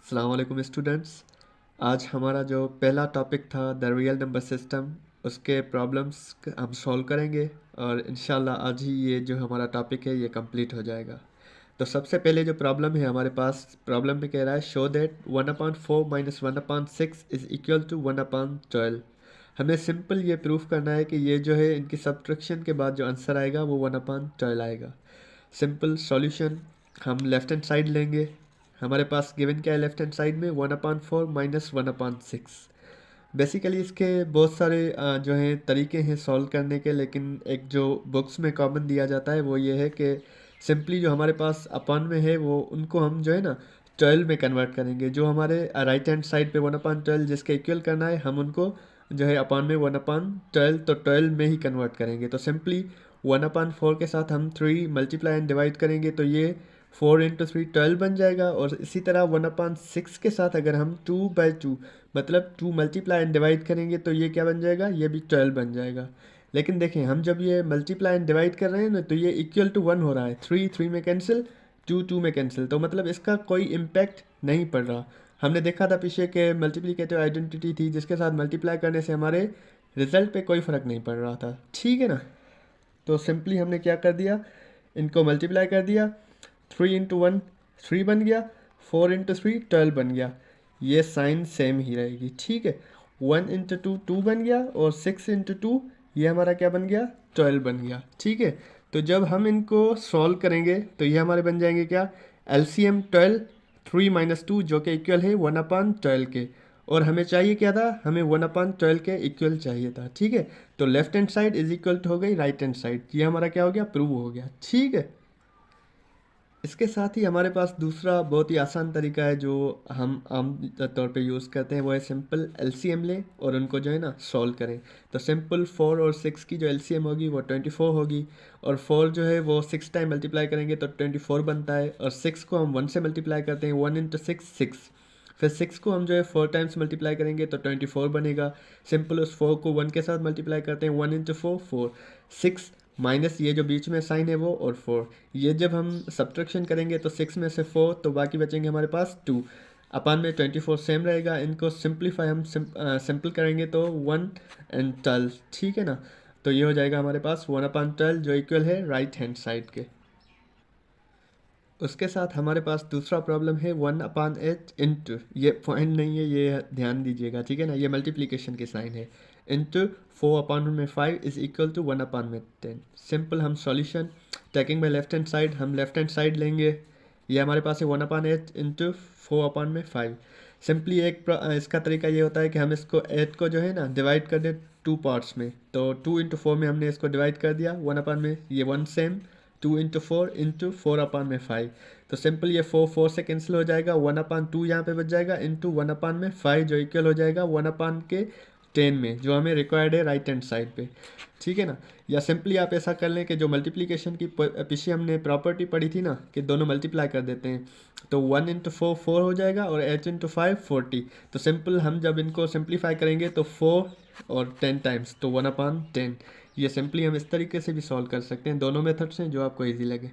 अस्सलाम वालेकुम स्टूडेंट्स। आज हमारा जो पहला टॉपिक था द रियल नंबर सिस्टम, उसके प्रॉब्लम्स हम सॉल्व करेंगे और इंशाल्लाह आज ही ये जो हमारा टॉपिक है ये कंप्लीट हो जाएगा। तो सबसे पहले जो प्रॉब्लम है हमारे पास, प्रॉब्लम में कह रहा है show that 1/4 minus 1/6 is equal to 1/12। हमें सिंपल ये प्रूफ करना है कि ये जो है इनकी सब्ट्रैक्शन के बाद जो आंसर आएगा वो 1/12 आएगा। सिंपल सॉल्यूशन, हम लेफ्ट हैंड साइड लेंगे। हमारे पास गिवन क्या है लेफ्ट हैंड साइड में, 1/4 माइनस 1/6। बेसिकली इसके बहुत सारे जो हैं तरीके हैं सॉल्व करने के, लेकिन एक जो बुक्स में कॉमन दिया जाता है वो ये है कि सिंपली जो हमारे पास अपन में है वो उनको हम जो है ना 12 में कन्वर्ट करेंगे। जो हमारे राइट हैंड साइड पे 1/12 जिसके इक्वल करना है, हम उनको जो है अपन में 1/12 तो 12 में ही कन्वर्ट करेंगे। तो सिंपली 1/4 के साथ हम 3 मल्टीप्लाई एंड डिवाइड करेंगे तो ये 4 × 3 12 बन जाएगा। और इसी तरह 1/6 के साथ अगर हम 2/2 मतलब 2 मल्टीप्लाई एंड डिवाइड करेंगे तो ये क्या बन जाएगा, ये भी 12 बन जाएगा। लेकिन देखें, हम जब ये मल्टीप्लाई एंड डिवाइड कर रहे हैं ना तो ये इक्वल टू 1 हो रहा है। 3 3 में कैंसिल, 2 2 में कैंसिल, तो मतलब इसका कोई इम्पैक्ट नहीं पड़ रहा। हमने देखा था पीछे के मल्टीप्लिकेटिव आइडेंटिटी थी जिसके साथ मल्टीप्लाई करने से हमारे रिजल्ट पे कोई फ़र्क नहीं पड़ रहा था, ठीक है ना। तो सिंपली हमने क्या कर दिया, इनको मल्टीप्लाई कर दिया। 3 × 1 3 बन गया, 4 × 3 12 बन गया। ये साइन सेम ही रहेगी, ठीक है। 1 × 2 2 बन गया और 6 × 2 ये हमारा क्या बन गया, 12 बन गया, ठीक है। तो जब हम इनको सॉल्व करेंगे तो ये हमारे बन जाएंगे क्या, एलसीएम 12, 3 - 2 जो कि इक्वल है 1/12 के। और हमें चाहिए क्या था, हमें 1/12 के इक्वल चाहिए था, ठीक है। तो left hand side is equal to हो गई राइट हैंड साइड, ये हमारा क्या हो गया, प्रूव हो गया, ठीक है। इसके साथ ही हमारे पास दूसरा बहुत ही आसान तरीका है जो हम आम तौर पे यूज़ करते हैं, वो है सिंपल एलसीएम लें और उनको जो है ना सॉल्व करें। तो सिंपल 4 और 6 की जो एलसीएम होगी वो 24 होगी। और 4 जो है वो 6 टाइम मल्टीप्लाई करेंगे तो 24 बनता है। और 6 को हम 1 से मल्टीप्लाई करते हैं, 1 × 6 6। फिर 6 को हम जो है 4 टाइम्स मल्टीप्लाई करेंगे तो 24 बनेगा। सिंपल उस 4 को 1 के साथ मल्टीप्लाई करते हैं, 1 × 4 4, 6 माइनस ये जो बीच में साइन है वो और 4। ये जब हम सब्ट्रैक्शन करेंगे तो 6 में से 4 तो बाकी बचेंगे हमारे पास 2। अपान में 24 सेम रहेगा। इनको सिंप्लीफाई हम सिंपल करेंगे तो 1/12, ठीक है ना। तो ये हो जाएगा हमारे पास 1/12 जो इक्वल है राइट हैंड साइड के। उसके साथ हमारे पास दूसरा प्रॉब्लम है 1/8 इंटू, ये पॉइंट नहीं है, ये ध्यान दीजिएगा, ठीक है ना, ये मल्टीप्लिकेशन की साइन है। Into 4/5 is equal to 1/10। Simple हम solution taking by left hand side, हम लेफ्ट हैंड साइड लेंगे। ये हमारे पास है 1/8 इंटू 4/5। सिंपली इसका तरीका ये होता है कि हम इसको 8 को जो है ना डिवाइड कर दें 2 पार्ट्स में। तो 2 × 4 में हमने इसको डिवाइड कर दिया, 1/, में ये 1 सेम, 2 × 4 इंटू 4/5। तो सिंपल ये 4 4 से कैंसिल हो जाएगा, 1/2 यहाँ पे बच जाएगा इंटू 1/5 जो इक्वल हो जाएगा 1/10 में, जो हमें रिक्वायर्ड है राइट हैंड साइड पे, ठीक है ना। या सिंपली आप ऐसा कर लें कि जो मल्टीप्लिकेशन की पीछे हमने प्रॉपर्टी पढ़ी थी ना कि दोनों मल्टीप्लाई कर देते हैं, तो 1 × 4 4 हो जाएगा और 8 × 5 40। तो सिंपल हम जब इनको सिंप्लीफाई करेंगे तो 4 और 10 टाइम्स तो 1/10। ये सिंपली हम इस तरीके से भी सॉल्व कर सकते हैं, दोनों मेथड्स हैं जो आपको इजी लगे।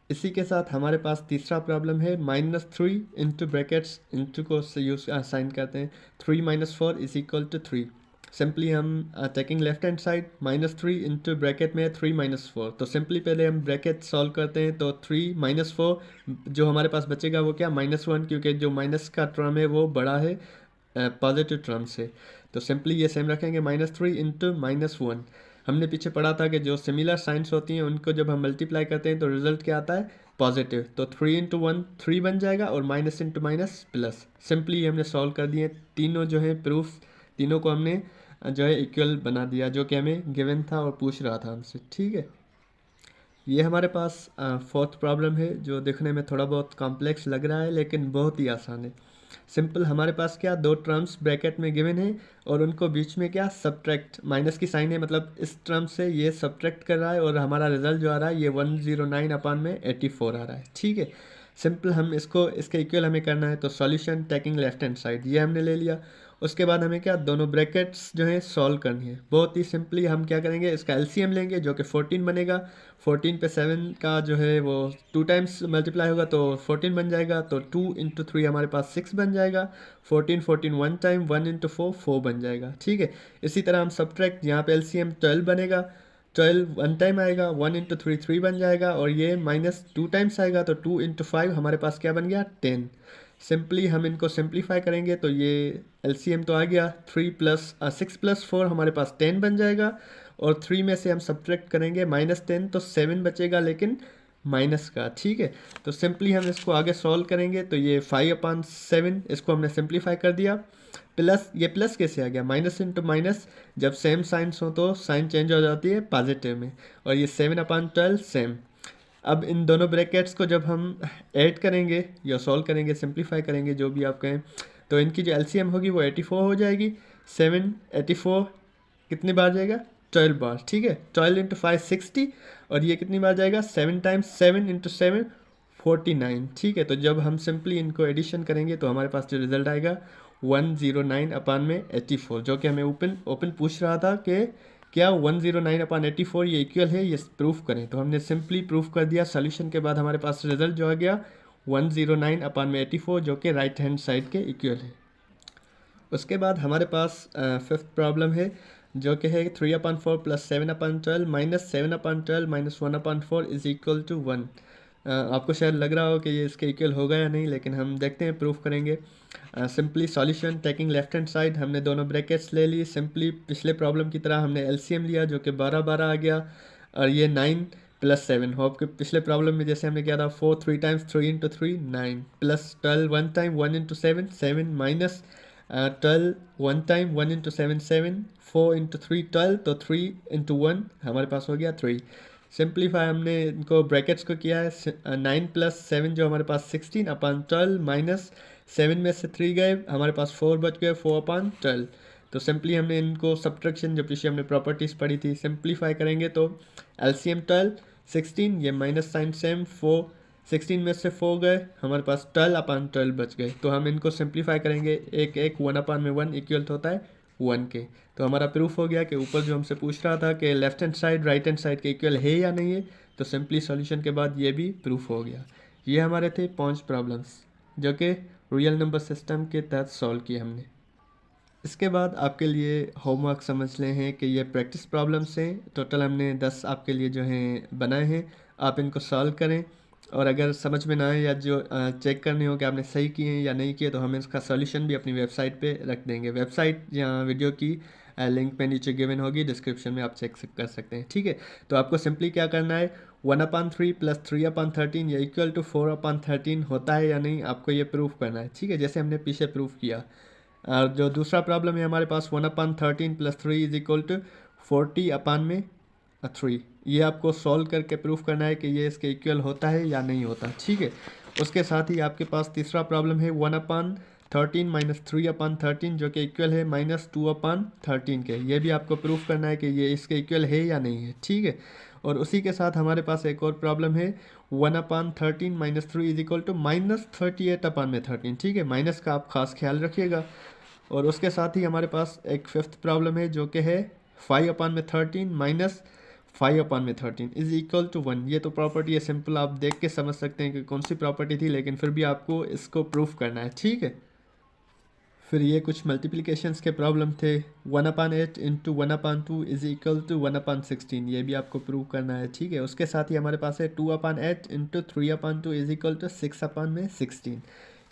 इसी के साथ हमारे पास तीसरा प्रॉब्लम है -3 इंटू ब्रैकेट्स, इंटू को यूज साइन करते हैं, 3 - 4 इज इक्वल टू 3। सिंपली हम taking left hand side -3 into bracket में 3 - 4। तो सिंपली पहले हम ब्रैकेट सॉल्व करते हैं तो 3 - 4 जो हमारे पास बचेगा वो क्या, -1, क्योंकि जो माइनस का टर्म है वो बड़ा है पॉजिटिव टर्म से। तो सिंपली ये सेम रखेंगे, -3 इंटू -1। हमने पीछे पढ़ा था कि जो सिमिलर साइंस होती हैं उनको जब हम मल्टीप्लाई करते हैं तो रिजल्ट क्या आता है, पॉजिटिव। तो 3 × 1 3 बन जाएगा और minus into minus plus. Simply हमने सॉल्व कर दिए तीनों जो है प्रूफ, तीनों को हमने जो है इक्वल बना दिया जो कि हमें गिवन था और पूछ रहा था हमसे, ठीक है। ये हमारे पास फोर्थ प्रॉब्लम है जो देखने में थोड़ा बहुत कॉम्प्लेक्स लग रहा है लेकिन बहुत ही आसान है। सिंपल हमारे पास क्या, दो टर्म्स ब्रैकेट में गिवन है और उनको बीच में क्या सब्ट्रैक्ट, माइनस की साइन है, मतलब इस टर्म से ये सब्ट्रैक्ट कर रहा है और हमारा रिजल्ट जो आ रहा है ये 109/84 आ रहा है, ठीक है। सिंपल हम इसको इसके इक्वल हमें करना है तो solution taking left hand side, ये हमने ले लिया। उसके बाद हमें क्या दोनों ब्रैकेट्स जो है सॉल्व करनी है। बहुत ही सिंपली हम क्या करेंगे, इसका एलसीएम लेंगे जो कि 14 बनेगा। 14 पे 7 का जो है वो 2 टाइम्स मल्टीप्लाई होगा तो 14 बन जाएगा। तो 2 इंटू 3 हमारे पास 6 बन जाएगा। 14 14 वन टाइम, 1 इंटू 4 4 बन जाएगा। ठीक है, इसी तरह हम सब्ट्रैक्ट, यहाँ पे एलसीएम 12 बनेगा। 12 वन टाइम आएगा, 1 इंटू 3 3 बन जाएगा। और ये माइनस 2 टाइम्स आएगा तो 2 इंटू 5 हमारे पास क्या बन गया 10। सिंपली हम इनको सिंप्लीफाई करेंगे तो ये एलसीएम तो आ गया 6 प्लस 4 हमारे पास 10 बन जाएगा। और 3 में से हम सब्ट्रैक्ट करेंगे -10 तो 7 बचेगा, लेकिन माइनस का। ठीक है, तो सिंपली हम इसको आगे सॉल्व करेंगे तो ये 5/7 इसको हमने सिंप्लीफाई कर दिया। प्लस, ये प्लस कैसे आ गया, माइनस इंटू माइनस, जब सेम साइंस हो तो साइन चेंज हो जाती है पॉजिटिव में। और ये 7/12 सेम। अब इन दोनों ब्रैकेट्स को जब हम ऐड करेंगे या सॉल्व करेंगे, सिंप्लीफाई करेंगे, जो भी आप कहें, तो इनकी जो एलसीएम होगी वो 84 हो जाएगी। 7 84 कितनी बार जाएगा 12 बार। ठीक है, 12 इंटू 5 60। और ये कितनी बार जाएगा 7 टाइम्स 7 इंटू 7 49। ठीक है, तो जब हम सिंपली इनको एडिशन करेंगे तो हमारे पास जो रिजल्ट आएगा 109/84, जो कि हमें ओपन पूछ रहा था कि क्या 109/84 ये इक्वल है, ये प्रूफ करें। तो हमने सिंपली प्रूफ कर दिया। सॉल्यूशन के बाद हमारे पास रिजल्ट जो आ गया 109/84, जो कि राइट हैंड साइड के इक्वल है। उसके बाद हमारे पास फिफ्थ प्रॉब्लम है, जो कि है 3/4 plus 7/12 minus 7/12 minus 1/4 is equal to 1। आपको शायद लग रहा हो कि ये इसके इक्वल होगा या नहीं, लेकिन हम देखते हैं, प्रूफ करेंगे। Simply solution taking left hand side, हमने दोनों ब्रैकेट्स ले ली। सिंपली पिछले प्रॉब्लम की तरह हमने एलसीएम लिया जो कि 12 आ गया। और ये 9 प्लस 7, होप कि पिछले प्रॉब्लम में जैसे हमने किया था 4 3 times 3 into 3 9 plus 12 one time 1 into 7 7 minus 12 one time 1 into 7 7 4 into 3 12 तो 3 इंटू 1 हमारे पास हो गया 3। सिंप्लीफाई हमने इनको ब्रैकेट्स को किया है। 9 प्लस 7 जो हमारे पास 16/12 माइनस 7 में से 3 गए, हमारे पास 4 बच गए 4/12। तो सिंपली हमने इनको सब्ट्रैक्शन जो पीछे हमने प्रॉपर्टीज़ पढ़ी थी सिंप्लीफाई करेंगे तो एलसीएम 12 16, ये माइनस साइन सेम 4, 16 में से 4 गए, हमारे पास 12/12 बच गए। तो हम इनको सिंप्लीफाई करेंगे, एक 1/1 इक्वल होता है 1 के। तो हमारा प्रूफ हो गया कि ऊपर जो हमसे पूछ रहा था कि left hand side right hand side के इक्वल है या नहीं है, तो सिंपली सॉल्यूशन के बाद ये भी प्रूफ हो गया। ये हमारे थे 5 प्रॉब्लम्स जो कि रियल नंबर सिस्टम के तहत सॉल्व किए हमने। इसके बाद आपके लिए होमवर्क समझ लें हैं कि ये प्रैक्टिस प्रॉब्लम्स हैं। टोटल हमने 10 आपके लिए जो हैं बनाए हैं, आप इनको सॉल्व करें। और अगर समझ में ना आए या जो चेक करने हो कि आपने सही किए हैं या नहीं किए, तो हम इसका सॉल्यूशन भी अपनी वेबसाइट पे रख देंगे। वेबसाइट या वीडियो की लिंक पे नीचे गिवन होगी, डिस्क्रिप्शन में आप चेक कर सकते हैं। ठीक है, तो आपको सिंपली क्या करना है, 1/3 प्लस 3/13 या इक्वल टू 4/13 होता है या नहीं, आपको ये प्रूफ करना है। ठीक है, जैसे हमने पीछे प्रूफ किया। और जो दूसरा प्रॉब्लम है हमारे पास 1/13 प्लस 3 इज इक्वल टू 40/3, ये आपको सॉल्व करके प्रूफ करना है कि ये इसके इक्वल होता है या नहीं होता। ठीक है, उसके साथ ही आपके पास तीसरा प्रॉब्लम है 1/13 माइनस 3/13, जो कि इक्वल है -2/13 के। ये भी आपको प्रूफ करना है कि ये इसके इक्वल है या नहीं है। ठीक है, और उसी के साथ हमारे पास एक और प्रॉब्लम है 1/13 माइनस 3 इज इक्वल टू -38/13। ठीक है, माइनस का आप खास ख्याल रखिएगा। और उसके साथ ही हमारे पास एक फिफ्थ प्रॉब्लम है जो कि है 5/13 माइनस 5/13 इज इक्वल टू 1। ये तो प्रॉपर्टी है, सिंपल आप देख के समझ सकते हैं कि कौन सी प्रॉपर्टी थी, लेकिन फिर भी आपको इसको प्रूफ करना है। ठीक है, फिर ये कुछ मल्टीप्लिकेशंस के प्रॉब्लम थे। 1/8 इंटू 1/2 इज इक्वल टू 1/16, ये भी आपको प्रूव करना है। ठीक है, उसके साथ ही हमारे पास है 2/8 इंटू 3/2 इज इक्वल टू 6/16,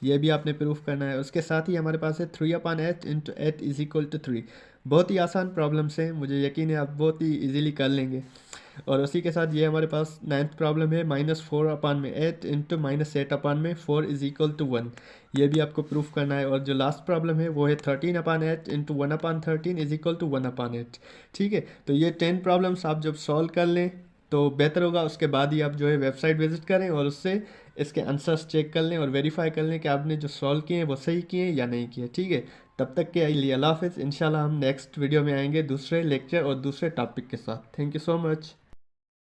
ये भी आपने प्रूफ करना है। उसके साथ ही हमारे पास है 3/8 इंटू 8 इज इक्वल टू 3। बहुत ही आसान प्रॉब्लम्स हैं, मुझे यकीन है आप बहुत ही इजीली कर लेंगे। और उसी के साथ ये हमारे पास 9th प्रॉब्लम है -4/8 इंटू -8/4 इज इक्वल टू 1, ये भी आपको प्रूफ करना है। और जो लास्ट प्रॉब्लम है वो है 13/8 इंटू 1/13 इज इक्वल टू 1/8। ठीक है, तो ये 10 प्रॉब्लम्स आप जब सॉल्व कर लें तो बेहतर होगा। उसके बाद ही आप जो है वेबसाइट विजिट करें और उससे इसके आंसर्स चेक कर लें और वेरीफाई कर लें कि आपने जो सॉल्व किए हैं वो सही किए हैं या नहीं किए। ठीक है, तब तक के लिए अल्लाह हाफ़िज़। इंशाल्लाह हम नेक्स्ट वीडियो में आएंगे दूसरे लेक्चर और दूसरे टॉपिक के साथ। Thank you so much.